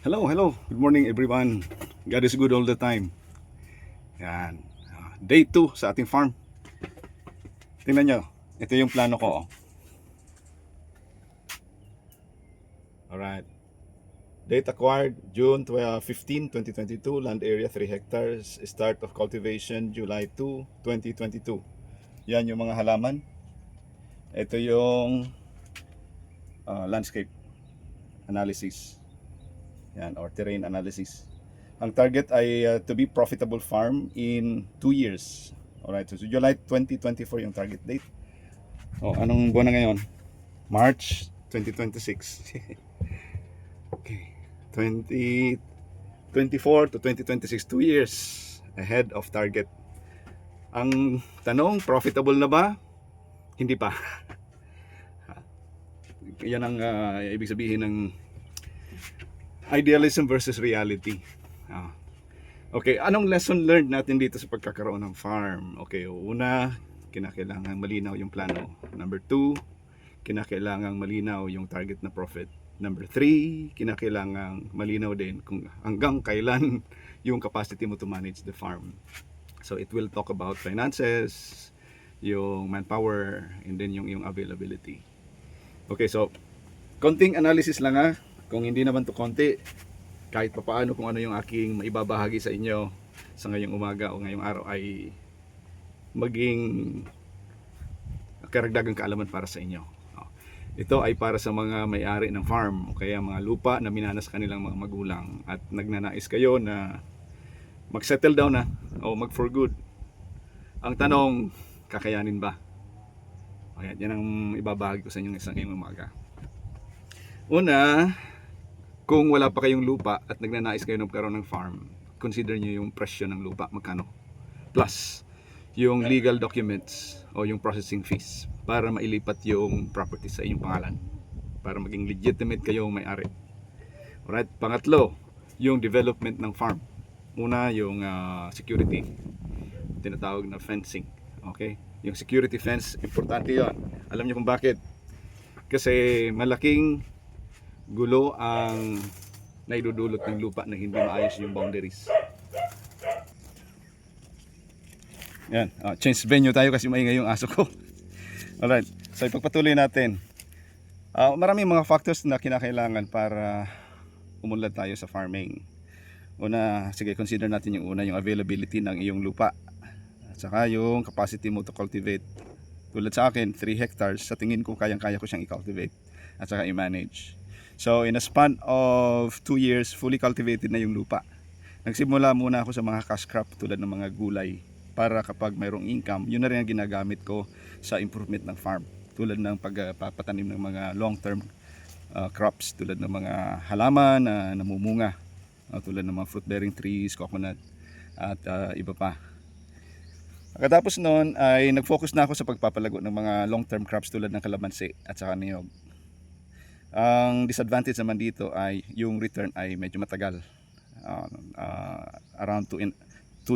Hello, hello. Good morning everyone. God is good all the time. Yan. Day 2 sa ating farm. Tingnan nyo. Ito yung plano ko. Alright. Date acquired June 15, 2022. Land area 3 hectares. Start of cultivation July 2, 2022. Yan yung mga halaman. Ito yung landscape analysis. Yan, or terrain analysis. Ang target ay to be profitable farm in 2 years. Alright, so July 2024 yung target date. Anong buwan na ngayon? March 2026. Okay. 2024 to 2026, 2 years ahead of target. Ang tanong, profitable na ba? Hindi pa. Yan ang ibig sabihin ng idealism versus reality. Okay, anong lesson learned natin dito sa pagkakaroon ng farm? Okay, una, kinakailangan malinaw yung plano. Number 2, kinakailangan malinaw yung target na profit. Number 3, kinakailangan malinaw din kung hanggang kailan yung capacity mo to manage the farm. So it will talk about finances, yung manpower, and then yung availability. Okay, so konting analysis lang ha. Kung hindi naman to konti, kahit papaano kung ano yung aking maibabahagi sa inyo sa ngayong umaga o ngayong araw ay maging karagdagang kaalaman para sa inyo. Ito ay para sa mga may-ari ng farm o kaya mga lupa na minanas kanilang mga magulang at nagnanais kayo na mag-settle down na o mag for good. Ang tanong, kakayanin ba? Ayan, yan ang ibabahagi ko sa inyo ngayong umaga. Una, kung wala pa kayong lupa at nagnanais kayo na magkaroon ng farm, consider nyo yung presyo ng lupa, magkano. Plus, yung legal documents o yung processing fees para mailipat yung property sa inyong pangalan. Para maging legitimate kayo may-ari. Alright, pangatlo, yung development ng farm. Una, yung security. Tinatawag na fencing. Okay? Yung security fence, importante yon. Alam niyo kung bakit? Kasi malaking gulo ang naidudulot ng lupa na hindi maayos yung boundaries. Yan, change venue tayo kasi maingay yung aso ko. Alright, so ipagpatuloy natin. Maraming mga factors na kinakailangan para umunlad tayo sa farming. Una, sige, consider natin yung una, yung availability ng iyong lupa. At saka yung capacity mo to cultivate. Tulad sa akin, 3 hectares, sa tingin ko kayang-kaya ko siyang i-cultivate at saka i-manage. So in a span of 2 years, fully cultivated na yung lupa. Nagsimula muna ako sa mga cash crop tulad ng mga gulay para kapag mayroong income, yun na rin ang ginagamit ko sa improvement ng farm. Tulad ng pagpapatanim ng mga long-term crops tulad ng mga halaman na namumunga. Tulad ng mga fruit-bearing trees, coconut at iba pa. Pagkatapos noon ay nag-focus na ako sa pagpapalago ng mga long-term crops tulad ng kalamansi at saka niyog. Ang disadvantage naman dito ay yung return ay medyo matagal. Around 2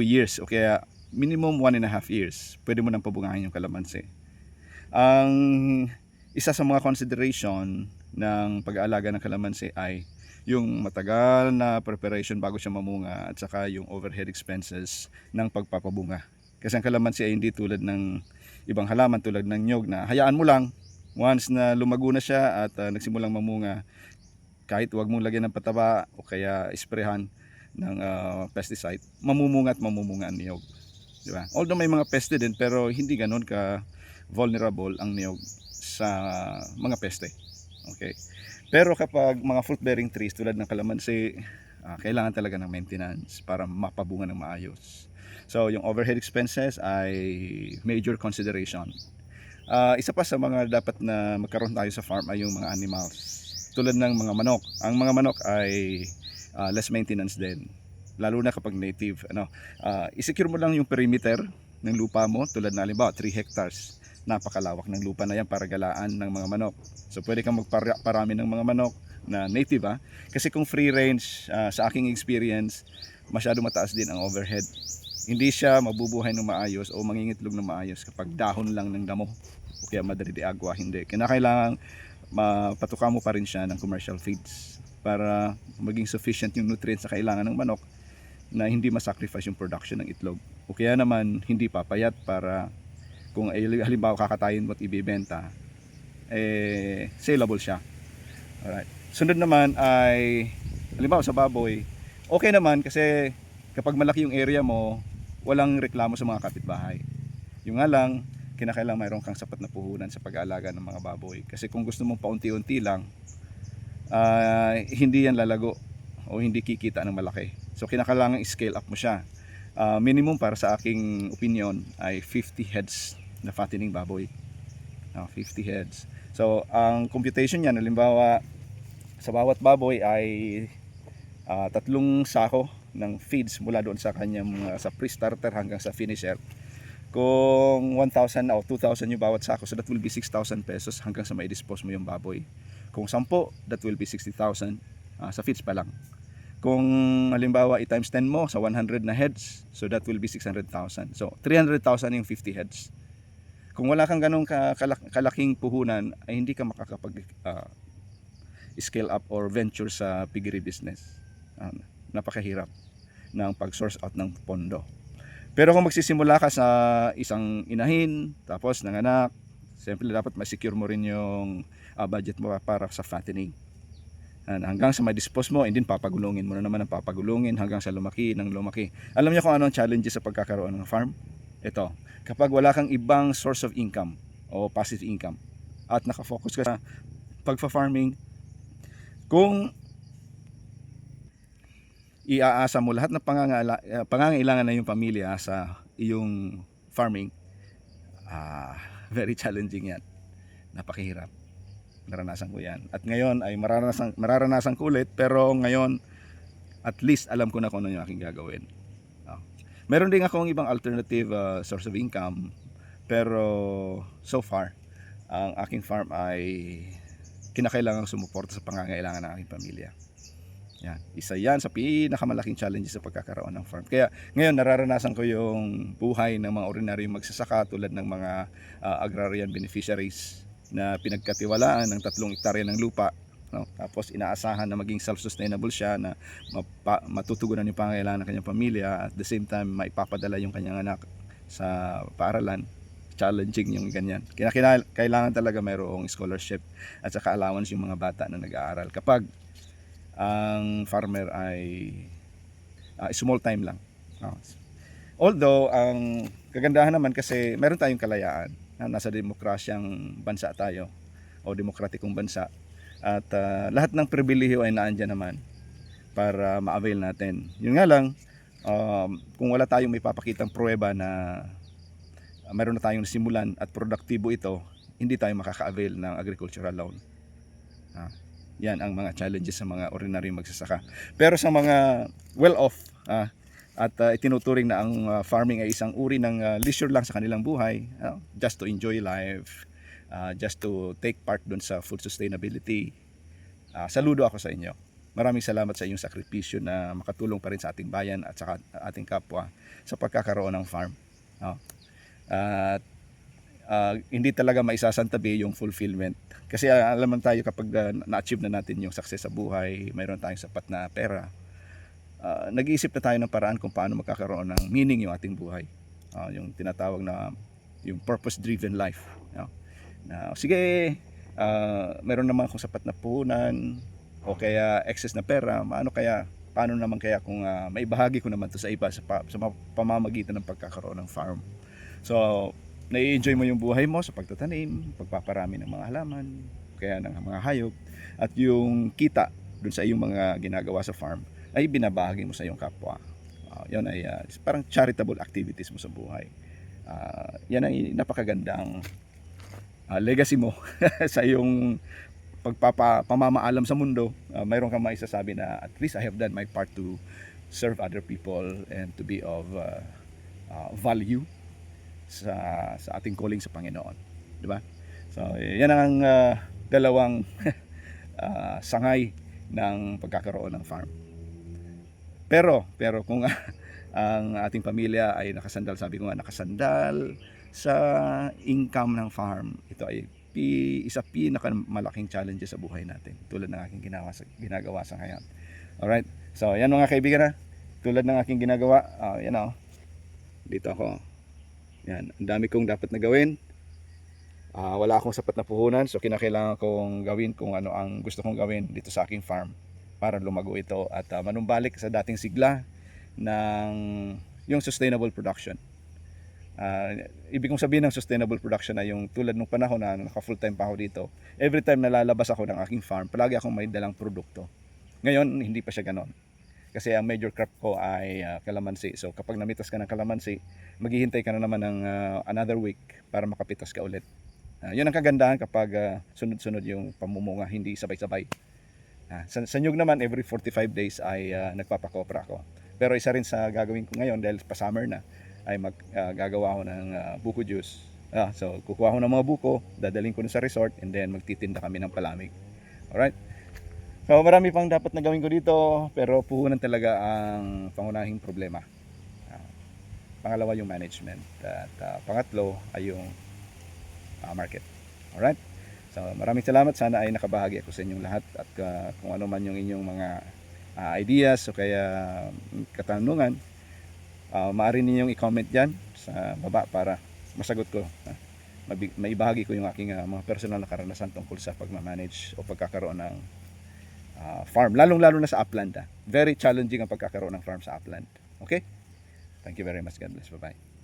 years o kaya minimum 1.5 years pwede mo nang pabungahin yung kalamansi. Ang isa sa mga consideration ng pag-aalaga ng kalamansi ay yung matagal na preparation bago siya mamunga at saka yung overhead expenses ng pagpapabunga. Kasi ang kalamansi ay hindi tulad ng ibang halaman tulad ng nyog na hayaan mo lang. Once na lumago na siya at nagsimulang mamunga, kahit wag mong lagyan ng pataba o kaya isprehan ng pesticide, mamumunga at mamumunga ang niyog. Diba? Although may mga peste din, pero hindi ganoon ka vulnerable ang niyog sa mga peste. Okay. Pero kapag mga fruit bearing trees tulad ng kalamansi, kailangan talaga ng maintenance para mapabunga ng maayos. So yung overhead expenses ay major consideration. Isa pa sa mga dapat na magkaroon tayo sa farm ay yung mga animals. Tulad ng mga manok. Ang mga manok ay less maintenance din. Lalo na kapag native. I-secure mo lang yung perimeter ng lupa mo. Tulad na halimbawa 3 hectares. Napakalawak ng lupa na yan para galaan ng mga manok. So pwede kang magparami ng mga manok na native. Kasi kung free range, sa aking experience, masyado mataas din ang overhead. Hindi siya mabubuhay ng maayos o mangingitlog ng maayos kapag dahon lang ng damo o kaya madre de agua. Hindi, kinakailangan mapatuka mo pa rin siya ng commercial feeds. para maging sufficient yung nutrients na kailangan ng manok na hindi masacrifice yung production ng itlog. O kaya naman hindi papayat para kung halimbawa kakatayin mo at ibibenta, saleable siya. Alright. Sunod naman ay halimbawa sa baboy, okay naman kasi kapag malaki yung area mo, walang reklamo sa mga kapitbahay. Yung nga lang, kinakailangan mayroon kang sapat na puhunan sa pag-aalaga ng mga baboy. Kasi kung gusto mong paunti-unti lang, hindi yan lalago o hindi kikita ng malaki. So kinakailangan i-scale up mo siya. Minimum para sa aking opinion ay 50 heads na fattening baboy. 50 heads. So ang computation niyan, halimbawa sa bawat baboy ay 3 sako ng feeds mula doon sa kanyang sa pre-starter hanggang sa finisher. Kung 1,000 o 2,000 yung bawat sako, so that will be 6,000 pesos hanggang sa mai-dispose mo yung baboy. Kung 10, that will be 60,000 sa feeds pa lang. Kung halimbawa i-times 10 mo sa 100 na heads, so that will be 600,000. So 300,000 yung 50 heads. Kung wala kang ganong kalaking puhunan, ay hindi ka makakapag scale up or venture sa piggery business. Napakahirap ng pag-source out ng pondo. Pero kung magsisimula ka sa isang inahin, tapos nanganak, siyempre dapat ma-secure mo rin yung budget mo para sa fattening. Hanggang sa ma-dispose mo, and then papagulungin mo na naman ang papagulungin hanggang sa lumaki ng lumaki. Alam niyo kung ano ang challenges sa pagkakaroon ng farm? Ito, kapag wala kang ibang source of income o passive income at nakafocus ka sa pagfa-farming, kung iaasa mo lahat ng pangangailangan na yung pamilya sa iyong farming, very challenging yan. Napakahirap. Naranasan ko yan. At ngayon ay mararanasan ko ulit, pero ngayon at least alam ko na kung ano yung aking gagawin. Meron din akong ibang alternative source of income, pero so far ang aking farm ay kinakailangan sumuporta sa pangangailangan ng aking pamilya. Yan. Isa yan sa pinakamalaking challenges sa pagkakaroon ng farm. Kaya ngayon nararanasan ko yung buhay ng mga ordinaryong magsasaka tulad ng mga agrarian beneficiaries na pinagkatiwalaan ng 3 hektarya ng lupa. No? Tapos inaasahan na maging self-sustainable siya, na matutugunan yung pangangailangan ng kanyang pamilya, at the same time maipapadala yung kanyang anak sa paaralan. Challenging yung ganyan. Kailangan talaga mayroong scholarship at saka allowance yung mga bata na nag-aaral kapag ang farmer ay small time lang. Although ang kagandahan naman kasi meron tayong kalayaan, nasa demokrasyang bansa tayo o demokratikong bansa, at lahat ng pribilehiyo ay naandyan naman para ma-avail natin. Yun nga lang, kung wala tayong may papakitang pruweba na meron na tayong simulan at produktibo ito, hindi tayo makaka-avail ng agricultural loan. Yan ang mga challenges sa mga ordinary magsasaka. Pero sa mga well-off at itinuturing na ang farming ay isang uri ng leisure lang sa kanilang buhay, just to enjoy life, just to take part dun sa food sustainability, saludo ako sa inyo. Maraming salamat sa inyong sakripisyo na makatulong pa rin sa ating bayan at sa ating kapwa sa pagkakaroon ng farm. At hindi talaga maisasantabi yung fulfillment. Kasi alam man tayo kapag na-achieve na natin yung success sa buhay, mayroon tayong sapat na pera, nag-iisip na tayo ng paraan kung paano magkakaroon ng meaning yung ating buhay. Yung tinatawag na yung purpose-driven life. Sige, meron naman akong sapat na puhunan o kaya excess na pera, paano naman kaya kung maibahagi ko naman to sa iba sa pamamagitan ng pagkakaroon ng farm. So, nai-enjoy mo yung buhay mo sa pagtatanim, pagpaparami ng mga halaman, kaya ng mga hayop, at yung kita dun sa iyong mga ginagawa sa farm ay binabahagi mo sa iyong kapwa. Yan ay parang charitable activities mo sa buhay. Yan ay napakagandang legacy mo sa iyong pamamaalam sa mundo. Mayroon kang maisasabi na at least I have done my part to serve other people and to be of value sa ating calling sa Panginoon, di ba? So yan ang dalawang sangay ng pagkakaroon ng farm. Pero kung ang ating pamilya ay nakasandal, sabi ko nga, nakasandal sa income ng farm, ito ay isa pinakamalaking challenge sa buhay natin, tulad ng aking ginagawa sa ngayon. Alright, so yan mga kaibigan na, tulad ng aking ginagawa, yan o, dito ako, yan, ang dami kong dapat na gawin. Wala akong sapat na puhunan, so kinakailangan kong gawin kung ano ang gusto kong gawin dito sa aking farm para lumago ito at manumbalik sa dating sigla ng yung sustainable production. Ibig kong sabihin ng sustainable production na yung tulad nung panahon na naka full time pa ako dito, every time nalalabas ako ng aking farm, palagi akong may dalang produkto. Ngayon hindi pa siya ganon, kasi ang major crop ko ay kalamansi. So kapag namitas ka ng kalamansi, maghihintay ka na naman ng another week para makapitas ka ulit. Yun ang kagandahan kapag sunod-sunod yung pamumunga, hindi sabay-sabay. Sa nyug naman, every 45 days ay nagpapakopra ako. Pero isa rin sa gagawin ko ngayon, dahil pa summer na, ay gagawa ako ng buko juice. So kukuha ko ng mga buko, dadaling ko sa resort, and then magtitinda kami ng palamig. Alright? So marami pang dapat na gawin ko dito, pero puhunan talaga ang pangunahing problema. Pangalawa yung management, at pangatlo ay yung market. Alright? So maraming salamat, sana ay nakabahagi ako sa inyong lahat, at kung ano man yung inyong mga ideas o kaya katanungan, maaari ninyong i-comment dyan sa baba para masagot ko. Maibahagi ko yung aking mga personal na karanasan tungkol sa pagmamanage o pagkakaroon ng farm, lalong-lalo na sa upland. Very challenging ang pagkakaroon ng farm sa upland. Okay? Thank you very much. God bless. Bye-bye.